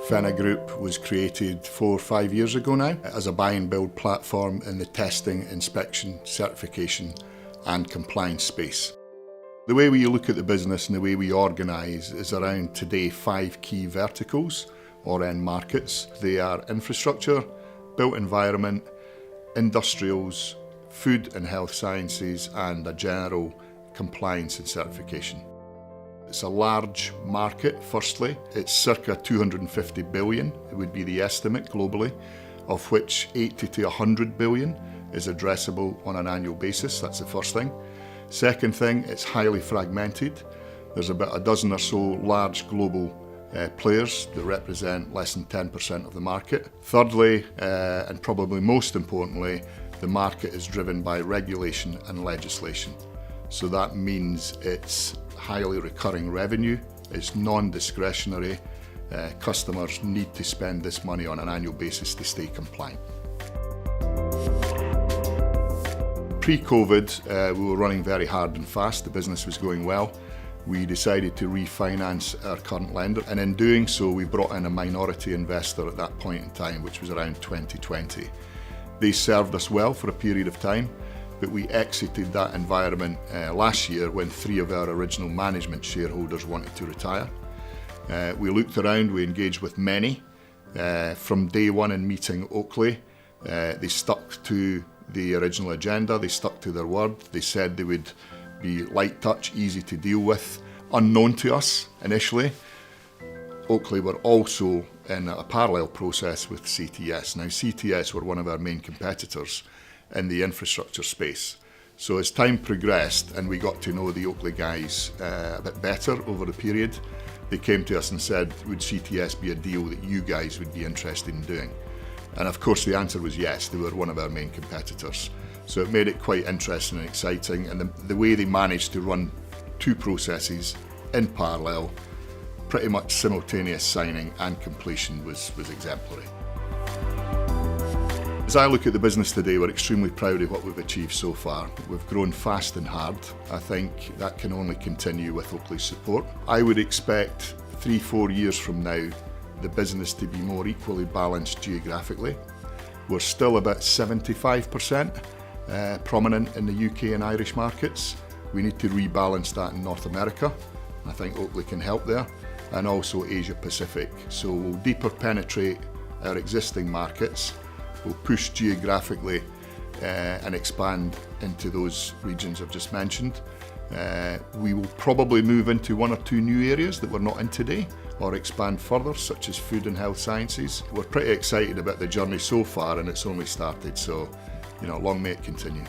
Phenna Group was created 4 or 5 years ago now as a buy and build platform in the testing, inspection, certification and compliance space. The way we look at the business and the way we organise is around today 5 key verticals or end markets. They are infrastructure, built environment, industrials, food and health sciences and a general compliance and certification. It's a large market, firstly. It's circa 250 billion, it would be the estimate globally, of which 80 to 100 billion is addressable on an annual basis. That's the first thing. Second thing, it's highly fragmented. There's about a dozen or so large global players that represent less than 10% of the market. Thirdly, and probably most importantly, the market is driven by regulation and legislation. So that means it's highly recurring revenue, it's non-discretionary. Customers need to spend this money on an annual basis to stay compliant. Pre-COVID, we were running very hard and fast, the business was going well. We decided to refinance our current lender, and in doing so we brought in a minority investor at that point in time, which was around 2020. They served us well for a period of time, but we exited that environment last year when 3 of our original management shareholders wanted to retire. We looked around, we engaged with many. From day one in meeting Oakley, they stuck to the original agenda, they stuck to their word. They said they would be light touch, easy to deal with, unknown to us initially. Oakley were also in a parallel process with CTS. Now CTS were one of our main competitors in the infrastructure space. So as time progressed and we got to know the Oakley guys a bit better over the period, they came to us and said, would CTS be a deal that you guys would be interested in doing? And of course the answer was yes, they were one of our main competitors. So it made it quite interesting and exciting, and the way they managed to run 2 processes in parallel, pretty much simultaneous signing and completion was exemplary. As I look at the business today, we're extremely proud of what we've achieved so far. We've grown fast and hard. I think that can only continue with Oakley's support. I would expect 3-4 years from now, the business to be more equally balanced geographically. We're still about 75% prominent in the UK and Irish markets. We need to rebalance that in North America. I think Oakley can help there, and also Asia Pacific. So we'll deeper penetrate our existing markets. We'll push geographically and expand into those regions I've just mentioned. We will probably move into 1 or 2 new areas that we're not in today, or expand further, such as food and health sciences. We're pretty excited about the journey so far, and it's only started, so long may it continue.